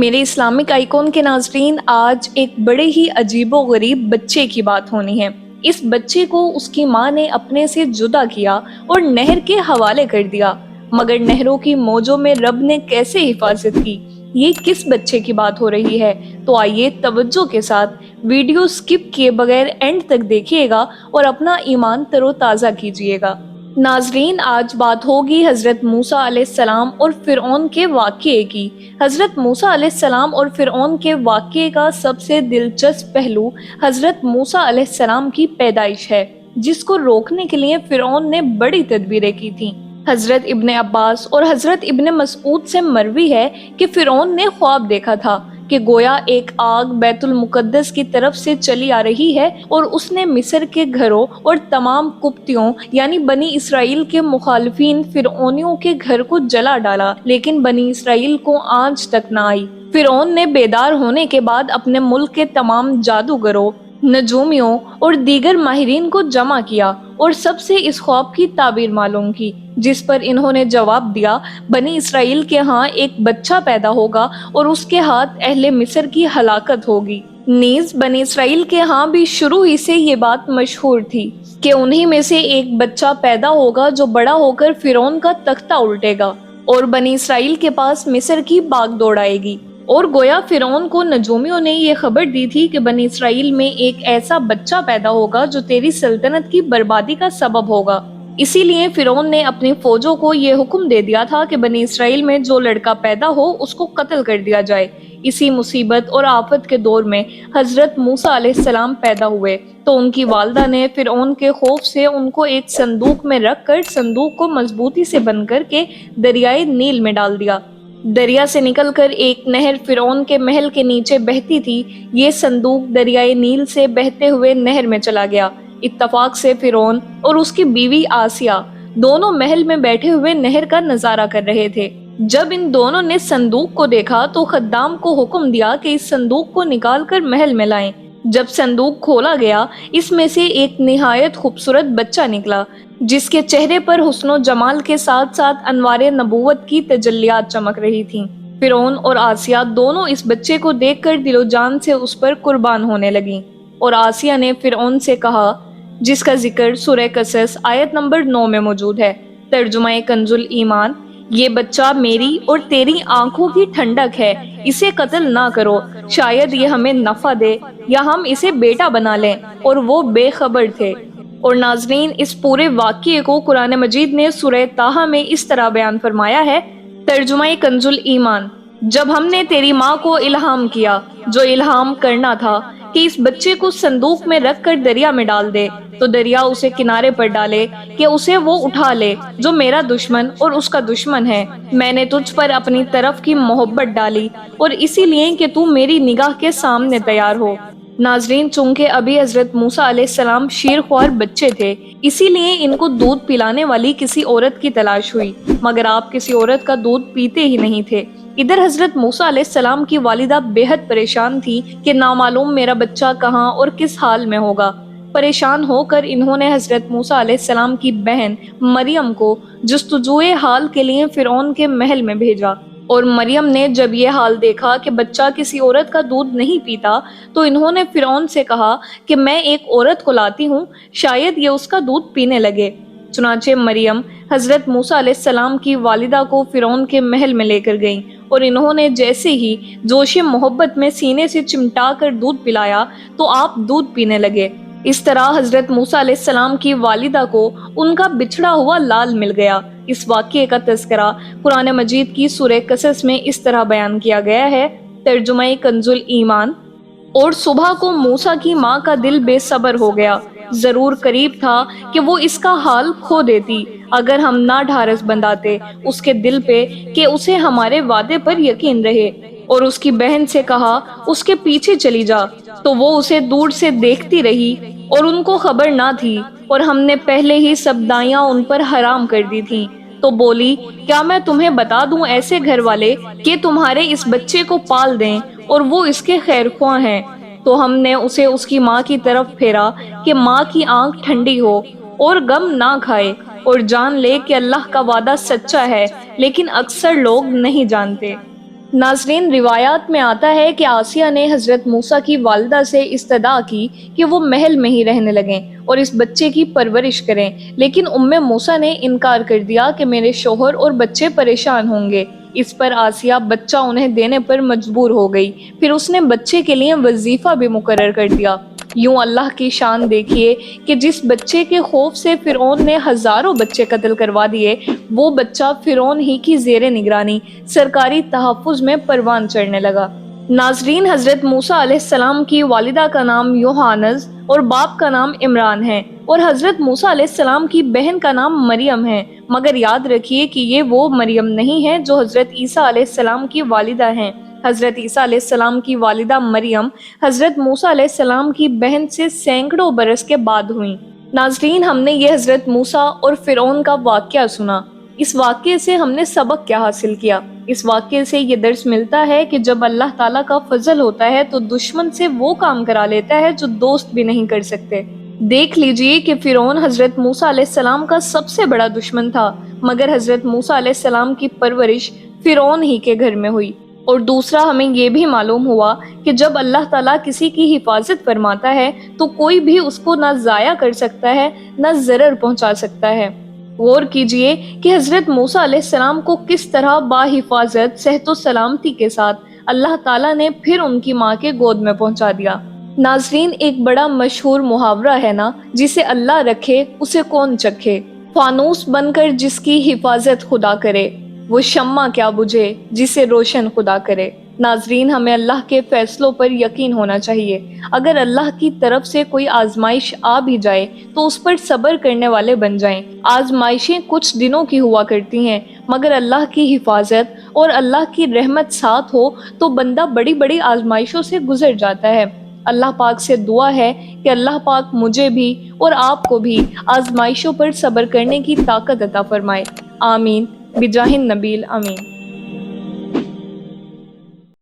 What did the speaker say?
میرے Islamic icon کے ناظرین، آج ایک بڑے ہی عجیب و غریب بچے کی بات ہونی ہے۔ اس بچے کو اس کی ماں نے اپنے سے جدا کیا اور نہر کے حوالے کر دیا، مگر نہروں کی موجوں میں رب نے کیسے حفاظت کی؟ یہ کس بچے کی بات ہو رہی ہے؟ تو آئیے توجہ کے ساتھ ویڈیو سکپ کیے بغیر اینڈ تک دیکھیے گا اور اپنا ایمان تر و تازہ کیجیے گا۔ ناظرین، آج بات ہوگی حضرت موسیٰ علیہ السلام اور فرعون کے واقعے کی۔ حضرت موسیٰ علیہ السلام اور فرعون کے واقعے کا سب سے دلچسپ پہلو حضرت موسیٰ علیہ السلام کی پیدائش ہے، جس کو روکنے کے لیے فرعون نے بڑی تدبیریں کی تھیں۔ حضرت ابن عباس اور حضرت ابن مسعود سے مروی ہے کہ فرعون نے خواب دیکھا تھا کہ گویا ایک آگ بیت المقدس کی طرف سے چلی آ رہی ہے اور اس نے مصر کے گھروں اور تمام قبطیوں یعنی بنی اسرائیل کے مخالفین فرعونیوں کے گھر کو جلا ڈالا، لیکن بنی اسرائیل کو آنچ تک نہ آئی۔ فرعون نے بیدار ہونے کے بعد اپنے ملک کے تمام جادوگروں، نجومیوں اور دیگر ماہرین کو جمع کیا اور سب سے اس خواب کی تعبیر معلوم کی، جس پر انہوں نے جواب دیا، بنی اسرائیل کے ہاں ایک بچہ پیدا ہوگا اور اس کے ہاتھ اہل مصر کی ہلاکت ہوگی۔ نیز بنی اسرائیل کے ہاں بھی شروع ہی سے یہ بات مشہور تھی کہ انہی میں سے ایک بچہ پیدا ہوگا جو بڑا ہو کر فرعون کا تختہ الٹے گا اور بنی اسرائیل کے پاس مصر کی باغ دوڑ آئے گی۔ اور گویا فرعون کو نجومیوں نے یہ خبر دی تھی کہ بنی اسرائیل میں ایک ایسا بچہ پیدا ہوگا جو تیری سلطنت کی بربادی کا سبب ہوگا۔ اسی لیے فرعون نے اپنی فوجوں کو یہ حکم دے دیا تھا کہ بنی اسرائیل میں جو لڑکا پیدا ہو اس کو قتل کر دیا جائے۔ اسی مصیبت اور آفت کے دور میں حضرت موسیٰ علیہ السلام پیدا ہوئے تو ان کی والدہ نے فرعون کے خوف سے ان کو ایک صندوق میں رکھ کر صندوق کو مضبوطی سے بند کر کے دریائے نیل میں ڈال دیا۔ دریا سے نکل کر ایک نہر فرعون کے محل کے نیچے بہتی تھی۔ یہ صندوق دریائے نیل سے بہتے ہوئے نہر میں چلا گیا۔ اتفاق سے فرعون اور اس کی بیوی آسیہ دونوں محل میں بیٹھے ہوئے نہر کا نظارہ کر رہے تھے۔ جب ان دونوں نے صندوق کو دیکھا تو خدام کو حکم دیا کہ اس صندوق کو نکال کر محل میں لائیں۔ جب صندوق کھولا گیا، اس میں سے ایک نہایت خوبصورت بچہ نکلا، جس کے چہرے پر حسن و جمال کے ساتھ ساتھ انوار نبوت کی تجلیات چمک رہی تھیں۔ فرعون اور آسیہ دونوں اس بچے کو دیکھ کر دل و جان سے اس پر قربان ہونے لگیں، اور آسیہ نے فرعون سے کہا، جس کا ذکر سورہ قصص آیت نمبر 9 میں موجود ہے، ترجمہ کنز الایمان، یہ بچہ میری اور تیری آنکھوں کی ٹھنڈک ہے، اسے قتل نہ کرو، شاید یہ ہمیں نفع دے یا ہم اسے بیٹا بنا لیں۔ اور وہ بے خبر تھے۔ اور ناظرین، اس پورے واقعے کو قرآن مجید نے سورہ طٰہٰ میں اس طرح بیان فرمایا ہے، ترجمہ کنز الایمان، جب ہم نے تیری ماں کو الہام کیا جو الہام کرنا تھا کہ اس بچے کو صندوق میں رکھ کر دریا میں ڈال دے، تو دریا اسے کنارے پر ڈالے کہ اسے وہ اٹھا لے جو میرا دشمن اور اس کا دشمن ہے۔ میں نے تجھ پر اپنی طرف کی محبت ڈالی اور اسی لیے کہ تو میری نگاہ کے سامنے تیار ہو۔ ناظرین، چونکہ ابھی حضرت موسیٰ علیہ السلام شیر خوار بچے تھے، اسی لیے ان کو دودھ پلانے والی کسی عورت کی تلاش ہوئی، مگر آپ کسی عورت کا دودھ پیتے ہی نہیں تھے۔ ادھر حضرت موسیٰ علیہ السلام کی والدہ بے حد پریشان تھی کہ نامعلوم میرا بچہ کہاں اور کس حال میں ہوگا۔ پریشان ہو کر انہوں نے حضرت موسیٰ علیہ السلام کی بہن مریم کو جستجوئے حال کے لیے فرعون کے محل میں بھیجا، اور مریم نے جب یہ حال دیکھا کہ بچہ کسی عورت کا دودھ نہیں پیتا تو انہوں نے فرعون سے کہا کہ میں ایک عورت کو لاتی ہوں، شاید یہ اس کا دودھ پینے لگے۔ چنانچہ مریم حضرت موسیٰ علیہ السلام کی والدہ کو فرعون کے محل میں لے کر گئیں، اور انہوں نے جیسے ہی جوش محبت میں سینے سے چمٹا کر دودھ پلایا تو آپ دودھ پینے لگے۔ اس طرح حضرت موسیٰ علیہ السلام کی والدہ کو ان کا بچھڑا ہوا لال مل گیا۔ اس واقعے کا تذکرہ قرآن مجید کی سورہ قصص میں اس طرح بیان کیا گیا ہے، ترجمہ کنز الایمان، اور صبح کو موسیٰ کی ماں کا دل بے صبر ہو گیا، ضرور قریب تھا کہ وہ اس کا حال کھو دیتی اگر ہم نہ ڈھارس بندھاتے اس کے دل پہ کہ اسے ہمارے وعدے پر یقین رہے۔ اور اس کی بہن سے کہا، اس کے پیچھے چلی جا، تو وہ اسے دور سے دیکھتی رہی اور ان کو خبر نہ تھی، اور ہم نے پہلے ہی سب دائیاں ان پر حرام کر دی تھیں۔ تو بولی، کیا میں تمہیں بتا دوں ایسے گھر والے کہ تمہارے اس بچے کو پال دیں اور وہ اس کے خیر خواہ ہیں؟ تو ہم نے اسے اس کی ماں کی طرف پھیرا کہ ماں کی آنکھ ٹھنڈی ہو اور غم نہ کھائے، اور جان لے کہ اللہ کا وعدہ سچا ہے، لیکن اکثر لوگ نہیں جانتے۔ ناظرین، روایات میں آتا ہے کہ آسیہ نے حضرت موسیٰ کی والدہ سے استدعا کی کہ وہ محل میں ہی رہنے لگیں اور اس بچے کی پرورش کریں، لیکن موسیٰ نے انکار کر دیا کہ میرے شوہر اور بچے پریشان ہوں گے۔ اس پر آسیہ بچہ انہیں دینے پر مجبور ہو گئی، پھر اس نے بچے کے لیے وظیفہ بھی مقرر کر دیا۔ یوں اللہ کی شان دیکھیے کہ جس بچے کے خوف سے فرعون نے ہزاروں بچے قتل کروا دیے، وہ بچہ فرعون ہی کی زیر نگرانی سرکاری تحفظ میں پروان چڑھنے لگا۔ ناظرین، حضرت موسیٰ علیہ السلام کی والدہ کا نام یوحانز اور باپ کا نام عمران ہے، اور حضرت موسیٰ علیہ السلام کی بہن کا نام مریم ہے، مگر یاد رکھیے کہ یہ وہ مریم نہیں ہے جو حضرت عیسیٰ علیہ السلام کی والدہ ہیں۔ حضرت عیسیٰ علیہ السلام کی والدہ مریم حضرت موسیٰ علیہ السلام کی بہن سے سینکڑوں برس کے بعد ہوئیں۔ ناظرین، ہم نے یہ حضرت موسیٰ اور فرعون کا واقعہ سنا۔ اس واقعے سے ہم نے سبق کیا حاصل کیا؟ اس واقعے سے یہ درس ملتا ہے کہ جب اللہ تعالیٰ کا فضل ہوتا ہے تو دشمن سے وہ کام کرا لیتا ہے جو دوست بھی نہیں کر سکتے۔ دیکھ لیجئے کہ فرعون حضرت موسیٰ علیہ السلام کا سب سے بڑا دشمن تھا، مگر حضرت موسیٰ علیہ السلام کی پرورش فرعون ہی کے گھر میں ہوئی۔ اور دوسرا، ہمیں یہ بھی معلوم ہوا کہ جب اللہ تعالیٰ کسی کی حفاظت فرماتا ہے تو کوئی بھی اس کو نہ ضائع کر سکتا ہے نہ ضرر پہنچا سکتا ہے۔ غور کیجئے کہ حضرت موسیٰ علیہ السلام کو کس طرح با حفاظت صحت و سلامتی کے ساتھ اللہ تعالیٰ نے پھر ان کی ماں کے گود میں پہنچا دیا۔ ناظرین، ایک بڑا مشہور محاورہ ہے نا، جسے اللہ رکھے اسے کون چکھے۔ فانوس بن کر جس کی حفاظت خدا کرے، وہ شمع کیا بجھے جسے روشن خدا کرے۔ ناظرین، ہمیں اللہ کے فیصلوں پر یقین ہونا چاہیے۔ اگر اللہ کی طرف سے کوئی آزمائش آ بھی جائے تو اس پر صبر کرنے والے بن جائیں۔ آزمائشیں کچھ دنوں کی ہوا کرتی ہیں، مگر اللہ کی حفاظت اور اللہ کی رحمت ساتھ ہو تو بندہ بڑی بڑی آزمائشوں سے گزر جاتا ہے۔ اللہ پاک سے دعا ہے کہ اللہ پاک مجھے بھی اور آپ کو بھی آزمائشوں پر صبر کرنے کی طاقت عطا فرمائے۔ آمین بجاہ النبی آمین۔